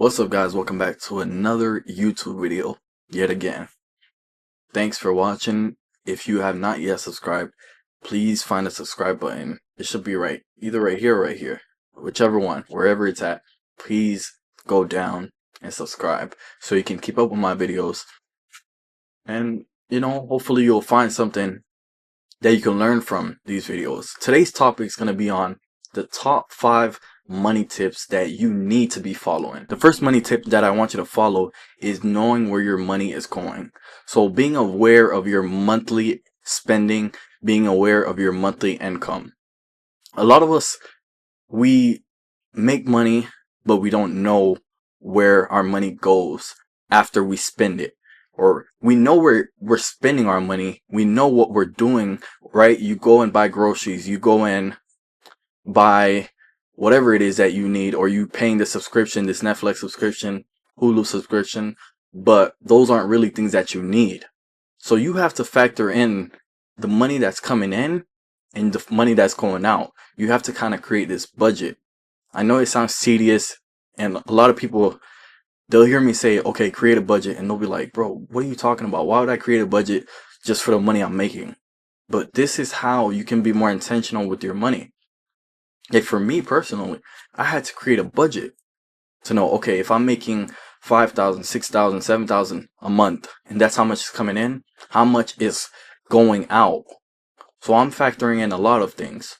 What's up, guys? Welcome back to another YouTube video yet again. Thanks for watching. If you have not yet subscribed, please find the subscribe button. It should be either right here or right here, whichever one, wherever it's at. Please go down and subscribe so you can keep up with my videos, and hopefully you'll find something that you can learn from these videos. Today's topic is going to be on the top 5 money tips that you need to be following. The first money tip that I want you to follow is knowing where your money is going. So being aware of your monthly spending, being aware of your monthly income. A lot of us, we make money, but we don't know where our money goes after we spend it. Or we know where we're spending our money. We know what we're doing, right? You go and buy groceries. You go and buy whatever it is that you need, or you paying the subscription, this Netflix subscription, Hulu subscription, but those aren't really things that you need. So you have to factor in the money that's coming in and the money that's going out. You have to kind of create this budget. I know it sounds tedious, and a lot of people, they'll hear me say, okay, create a budget, and they'll be like, bro, what are you talking about? Why would I create a budget just for the money I'm making? But this is how you can be more intentional with your money. Like for me personally, I had to create a budget to know, okay, if I'm making 5,000, 6,000, 7,000 a month, and that's how much is coming in, how much is going out. So I'm factoring in a lot of things.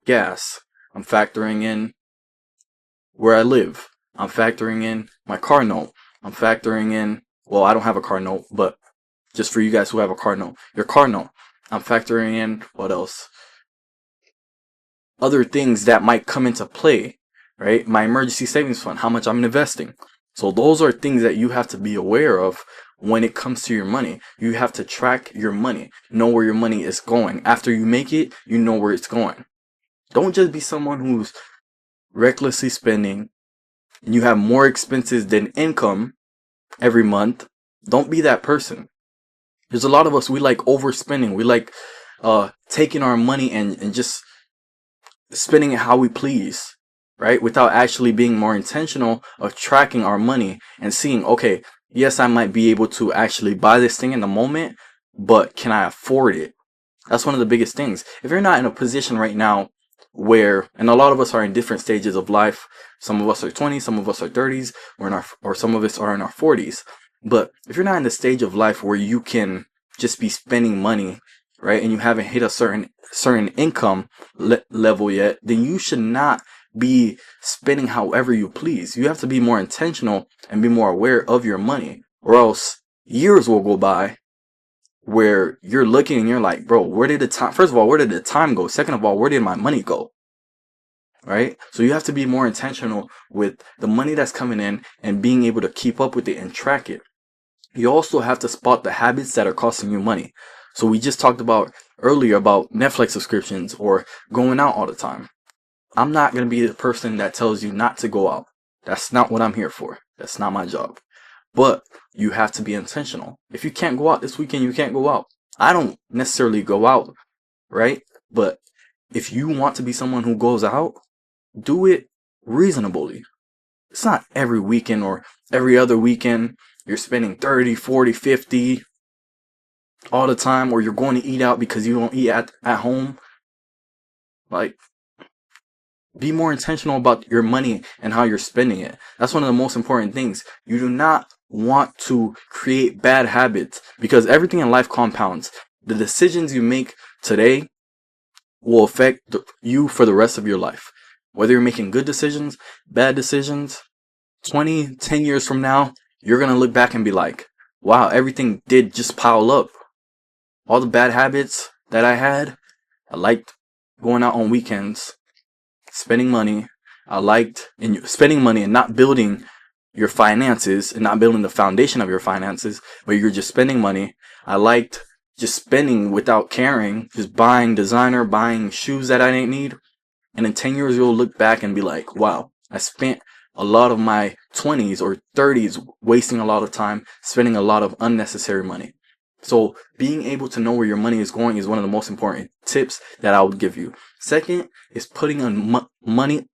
Gas. I'm factoring in where I live. I'm factoring in my car note. I'm factoring in, well, I don't have a car note, but just for you guys who have a car note, your car note. I'm factoring in, what else? Other things that might come into play, right? My emergency savings fund, how much I'm investing. So those are things that you have to be aware of when it comes to your money. You have to track your money, know where your money is going. After you make it, you know where it's going. Don't just be someone who's recklessly spending and you have more expenses than income every month. Don't be that person. There's a lot of us, we like overspending. We like taking our money and just spending it how we please, right? Without actually being more intentional of tracking our money and seeing, okay, yes, I might be able to actually buy this thing in the moment, but can I afford it? That's one of the biggest things. If you're not in a position right now where, and a lot of us are in different stages of life. Some of us are 20s, some of us are 30s, or some of us are in our 40s. But if you're not in the stage of life where you can just be spending money, right, and you haven't hit a certain income level yet, then you should not be spending however you please. You have to be more intentional and be more aware of your money, or else years will go by where you're looking and you're like, bro, where did the time, first of all, where did the time go? Second of all, where did my money go? Right? So you have to be more intentional with the money that's coming in and being able to keep up with it and track it. You also have to spot the habits that are costing you money. So we just talked about earlier about Netflix subscriptions or going out all the time. I'm not going to be the person that tells you not to go out. That's not what I'm here for. That's not my job. But you have to be intentional. If you can't go out this weekend, you can't go out. I don't necessarily go out, right? But if you want to be someone who goes out, do it reasonably. It's not every weekend or every other weekend you're spending 30, 40, 50 all the time, or you're going to eat out because you don't eat at home. Like, be more intentional about your money and how you're spending it. That's one of the most important things. You do not want to create bad habits, because everything in life compounds. The decisions you make today will affect you for the rest of your life. Whether you're making good decisions, bad decisions, 10 years from now, you're going to look back and be like, wow, everything did just pile up. All the bad habits that I had, I liked going out on weekends, spending money. I liked spending money and not building your finances and not building the foundation of your finances, but you're just spending money. I liked just spending without caring, just buying designer, buying shoes that I didn't need. And in 10 years, you'll look back and be like, wow, I spent a lot of my 20s or 30s wasting a lot of time, spending a lot of unnecessary money. So being able to know where your money is going is one of the most important tips that I would give you. Second is putting on money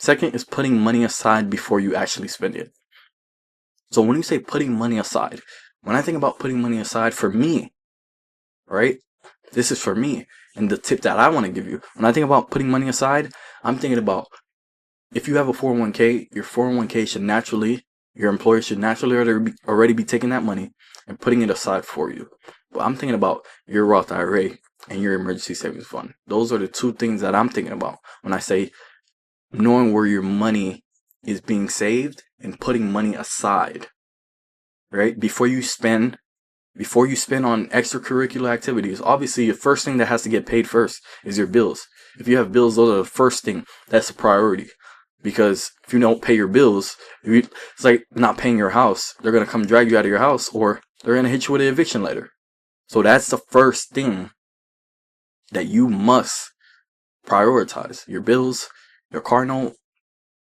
Second is putting money aside before you actually spend it. So when you say putting money aside, when I think about putting money aside for me, right? This is for me. And the tip that I want to give you, when I think about putting money aside, I'm thinking about if you have a 401k, your 401k should naturally, your employer should naturally already be taking that money and putting it aside for you. But I'm thinking about your Roth IRA and your emergency savings fund. Those are the two things that I'm thinking about when I say knowing where your money is being saved and putting money aside, right? Before you spend on extracurricular activities. Obviously, the first thing that has to get paid first is your bills. If you have bills, those are the first thing. That's a priority. Because if you don't pay your bills, it's like not paying your house. They're going to come drag you out of your house, or they're going to hit you with an eviction letter. So that's the first thing that you must prioritize. Your bills, your car note.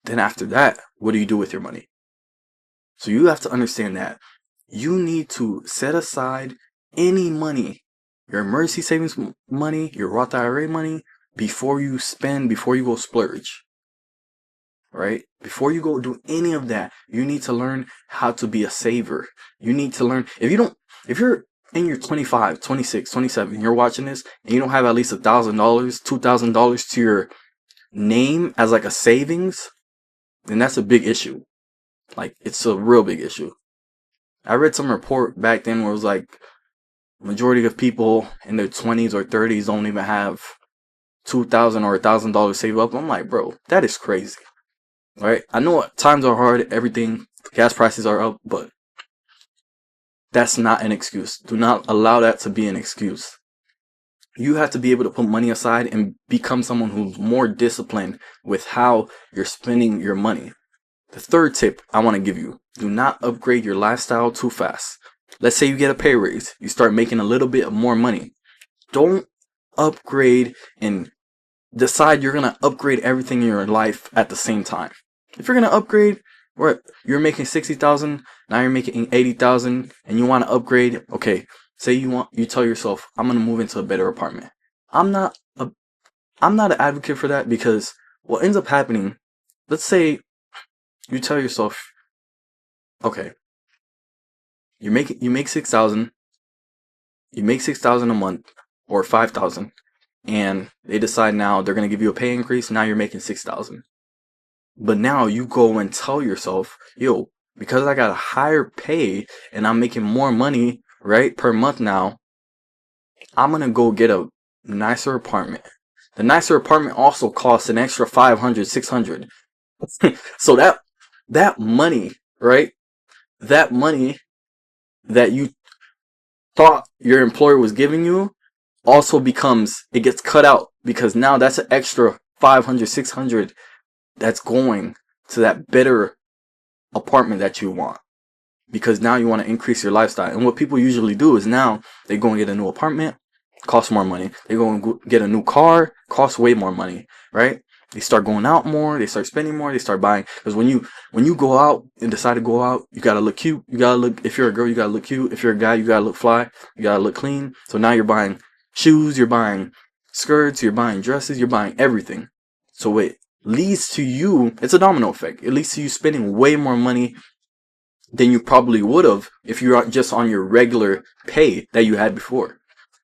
Then after that, what do you do with your money? So you have to understand that you need to set aside any money, your emergency savings money, your Roth IRA money, before you go splurge. Right? Before you go do any of that, you need to learn how to be a saver. You need to learn, if you're in your 25, 26, 27, you're watching this and you don't have at least $1,000, $2,000 to your name as like a savings, then that's a big issue. Like, it's a real big issue. I read some report back then where it was like majority of people in their 20s or 30s don't even have $2,000 or $1,000 saved up. I'm like, bro, that is crazy. Right? I know times are hard, everything, gas prices are up, but that's not an excuse. Do not allow that to be an excuse. You have to be able to put money aside and become someone who's more disciplined with how you're spending your money. The third tip I want to give you, do not upgrade your lifestyle too fast. Let's say you get a pay raise, you start making a little bit more money. Don't upgrade and decide you're going to upgrade everything in your life at the same time. If you're going to upgrade, you're making 60,000, now you're making 80,000 and you want to upgrade, okay, say you tell yourself, I'm going to move into a better apartment. I'm not an advocate for that, because what ends up happening, let's say you tell yourself, okay, you make 6,000, you make 6,000 a month or 5,000, and they decide now they're going to give you a pay increase. Now you're making 6,000. But now you go and tell yourself, yo, because I got a higher pay and I'm making more money, right, per month now, I'm going to go get a nicer apartment. The nicer apartment also costs an extra 500, 600. So that money, right? That money that you thought your employer was giving you also it gets cut out, because now that's an extra 500, 600 that's going to that better apartment that you want, because now you want to increase your lifestyle. And what people usually do is now they go and get a new apartment, costs more money. They go and get a new car, costs way more money, right? They start going out more, they start spending more, they start buying. Because when you go out and decide to go out, you gotta look cute. If you're a girl, you gotta look cute. If you're a guy, you gotta look fly. You gotta look clean. So now you're buying shoes, you're buying skirts, you're buying dresses, you're buying everything. So it leads to you, it's a domino effect. It leads to you spending way more money than you probably would have if you're just on your regular pay that you had before.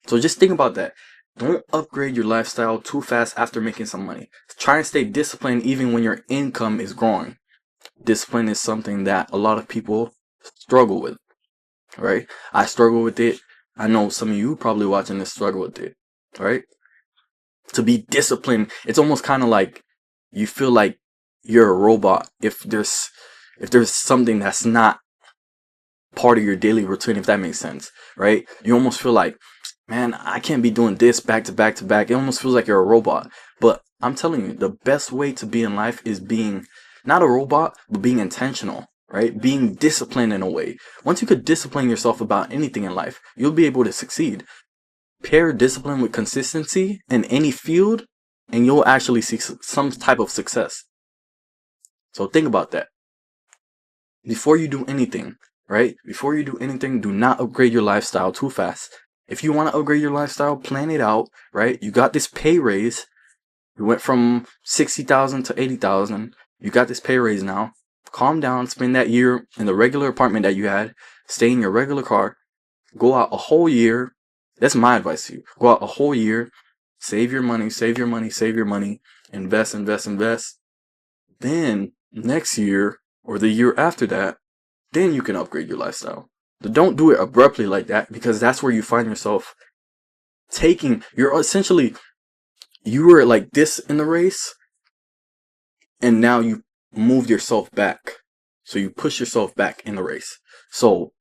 So just think about that. Don't upgrade your lifestyle too fast after making some money. Try and stay disciplined even when your income is growing. Discipline is something that a lot of people struggle with, right? I struggle with it. I know some of you probably watching this struggle with it, right? To be disciplined, it's almost kind of like you feel like you're a robot if there's something that's not part of your daily routine, if that makes sense, right? You almost feel like, man, I can't be doing this back to back to back. It almost feels like you're a robot. But I'm telling you, the best way to be in life is being not a robot, but being intentional, right? Being disciplined in a way. Once you could discipline yourself about anything in life, you'll be able to succeed. Pair discipline with consistency in any field, and you'll actually see some type of success. So think about that. Before you do anything, right? Before you do anything, do not upgrade your lifestyle too fast. If you want to upgrade your lifestyle, plan it out, right? You got this pay raise. You went from 60,000 to 80,000. You got this pay raise now. Calm down. Spend that year in the regular apartment that you had. Stay in your regular car. Go out a whole year. That's my advice to you. Go out a whole year. Save your money. Save your money. Save your money. Invest, invest, invest. Then next year or the year after that, then you can upgrade your lifestyle. But don't do it abruptly like that, because that's where you find yourself you're essentially, you were like this in the race and now you moved yourself back. So you push yourself back in the race. So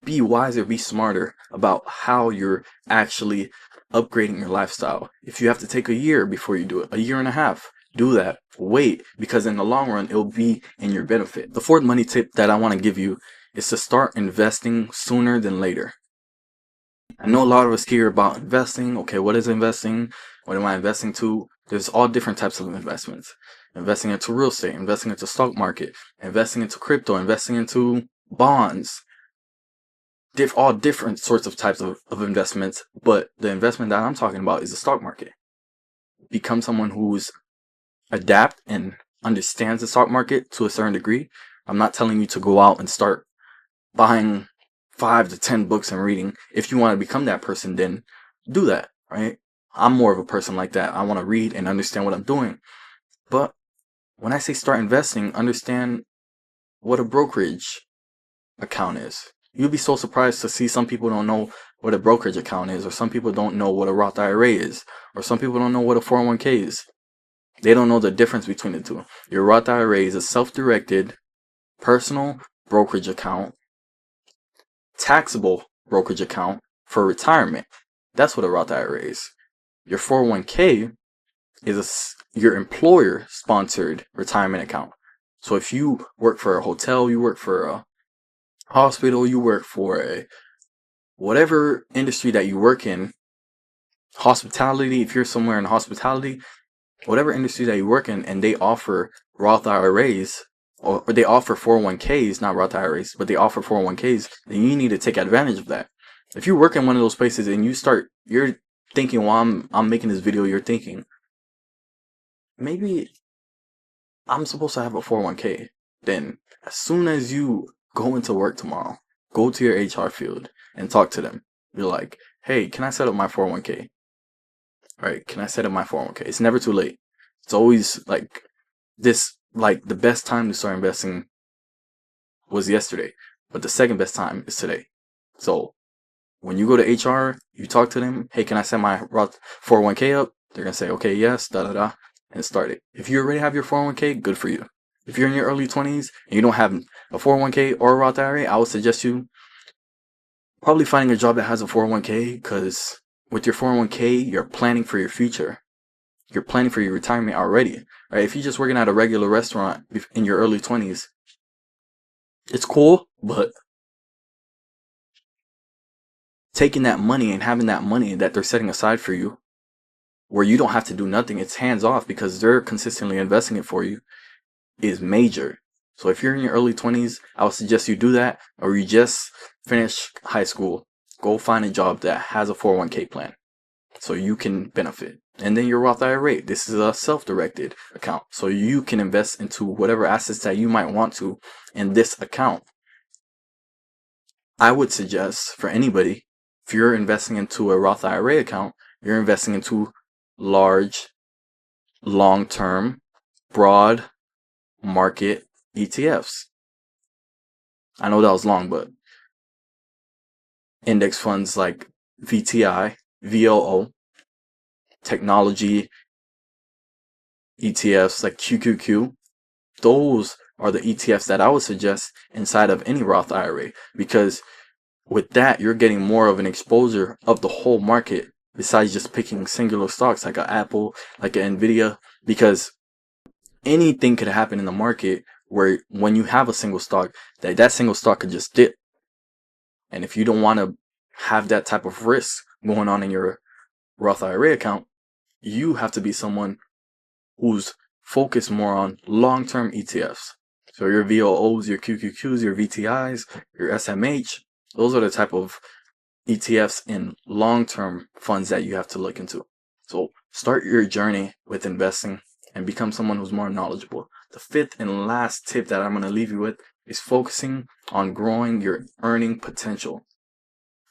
be wiser, be smarter about how you're actually upgrading your lifestyle. If you have to take a year before you do it, a year and a half, do that. Wait, because in the long run, it'll be in your benefit. The fourth money tip that I want to give you is to start investing sooner than later. I know a lot of us hear about investing. Okay, what is investing? What am I investing to? There's all different types of investments. Investing into real estate, investing into stock market, investing into crypto, investing into bonds. All different sorts of types of investments. But the investment that I'm talking about is the stock market. Become someone who's adapt and understands the stock market to a certain degree. I'm not telling you to go out and start buying 5 to 10 books and reading. If you want to become that person, then do that, right? I'm more of a person like that. I want to read and understand what I'm doing. But when I say start investing, understand what a brokerage account is. You'll be so surprised to see some people don't know what a brokerage account is, or some people don't know what a Roth IRA is, or some people don't know what a 401k is. They don't know the difference between the two. Your Roth IRA is a self-directed personal brokerage account, taxable brokerage account for retirement. That's what a Roth IRA is. Your 401k is your employer sponsored retirement account. So if you work for a hotel, you work for a hospital, you work for a whatever industry that you work in, hospitality, if you're somewhere in hospitality, whatever industry that you work in, and they offer Roth IRAs, or they offer 401ks, not Roth IRAs, but they offer 401ks, then you need to take advantage of that. If you work in one of those places and you're thinking, while I'm making this video, you're thinking, maybe I'm supposed to have a 401k. Then as soon as you go into work tomorrow, go to your HR field and talk to them. You're like, hey, can I set up my 401k? All right, can I set up my 401k? It's never too late. It's always like this, like the best time to start investing was yesterday, but the second best time is today. So when you go to HR, you talk to them, hey, can I set my Roth 401k up? They're going to say, okay, yes, and start it. If you already have your 401k, good for you. If you're in your early 20s and you don't have a 401k or a Roth IRA, I would suggest you probably finding a job that has a 401k, because with your 401k, you're planning for your future. You're planning for your retirement already, right? If you're just working at a regular restaurant in your early 20s, it's cool, but taking that money and having that money that they're setting aside for you, where you don't have to do nothing, it's hands off because they're consistently investing it for you, is major. So if you're in your early 20s, I would suggest you do that, or you just finish high school, go find a job that has a 401k plan so you can benefit. And then your Roth IRA, this is a self-directed account, so you can invest into whatever assets that you might want to in this account. I would suggest for anybody, if you're investing into a Roth IRA account, you're investing into large, long-term, broad market ETFs. I know that was long, but index funds like VTI, VOO, technology ETFs like QQQ, those are the ETFs that I would suggest inside of any Roth IRA, because with that, you're getting more of an exposure of the whole market besides just picking singular stocks like an Apple, like an Nvidia, because anything could happen in the market where when you have a single stock, that single stock could just dip. And if you don't want to have that type of risk going on in your Roth IRA account, you have to be someone who's focused more on long-term ETFs. So your VOOs, your QQQs, your VTIs, your SMH, those are the type of ETFs in long-term funds that you have to look into. So Start your journey with investing and become someone who's more knowledgeable. The fifth and last tip that I'm going to leave you with is focusing on growing your earning potential.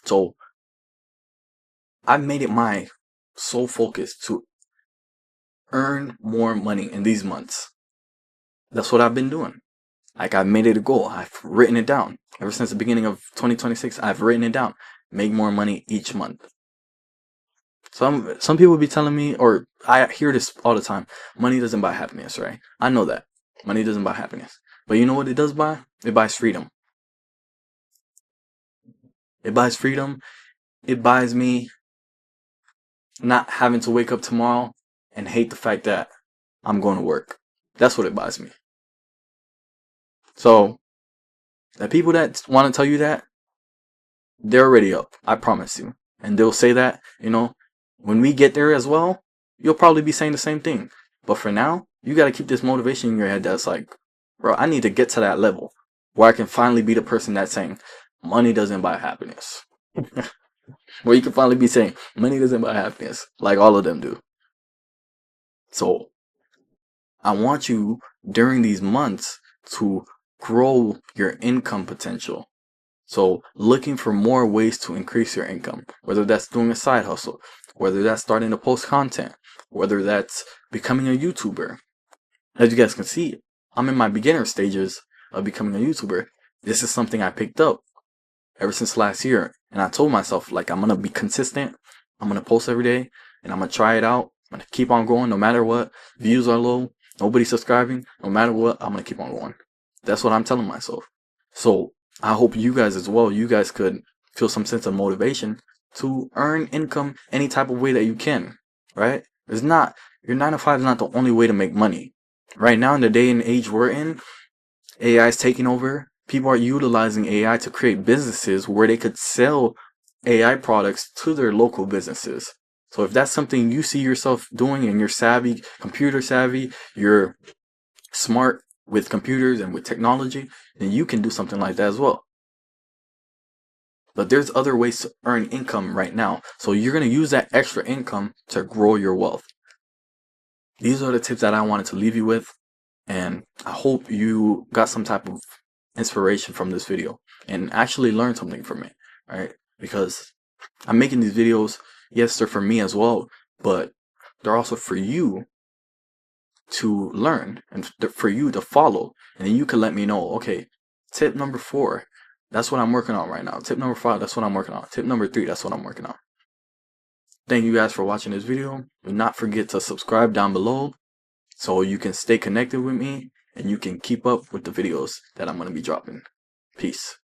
So I've made it my sole focus to earn more money in these months. That's what I've been doing. Like, I've made it a goal. I've written it down. Ever since the beginning of 2026, I've written it down. Make more money each month. Some people be telling me, or I hear this all the time, money doesn't buy happiness, right? I know that. Money doesn't buy happiness. But you know what it does buy? It buys freedom. It buys freedom. It buys me not having to wake up tomorrow and hate the fact that I'm going to work. That's what it buys me. So, the people that want to tell you that, they're already up. I promise you. And they'll say that, when we get there as well, you'll probably be saying the same thing. But for now, you got to keep this motivation in your head that's like, bro, I need to get to that level where I can finally be the person that's saying, money doesn't buy happiness. Where you can finally be saying, money doesn't buy happiness, like all of them do. So, I want you, during these months, to grow your income potential. So, looking for more ways to increase your income, whether that's doing a side hustle, whether that's starting to post content, whether that's becoming a YouTuber. As you guys can see, I'm in my beginner stages of becoming a YouTuber. This is something I picked up ever since last year. And I told myself, like, I'm going to be consistent. I'm going to post every day and I'm going to try it out. I'm going to keep on going no matter what. Views are low. Nobody's subscribing. No matter what, I'm going to keep on going. That's what I'm telling myself. So I hope you guys as well, you guys could feel some sense of motivation to earn income any type of way that you can, right? Your 9 to 5 is not the only way to make money. Right now, in the day and age we're in, AI is taking over. People are utilizing AI to create businesses where they could sell AI products to their local businesses. So if that's something you see yourself doing and you're savvy, computer savvy, you're smart with computers and with technology, then you can do something like that as well. But there's other ways to earn income right now. So you're going to use that extra income to grow your wealth. These are the tips that I wanted to leave you with. And I hope you got some type of inspiration from this video and actually learned something from it, right? Because I'm making these videos, yes, they're for me as well, but they're also for you to learn and for you to follow. And then you can let me know, okay, tip number 4, that's what I'm working on right now. Tip number 5, that's what I'm working on. Tip number 3, that's what I'm working on. Thank you guys for watching this video. Do not forget to subscribe down below so you can stay connected with me and you can keep up with the videos that I'm going to be dropping. Peace.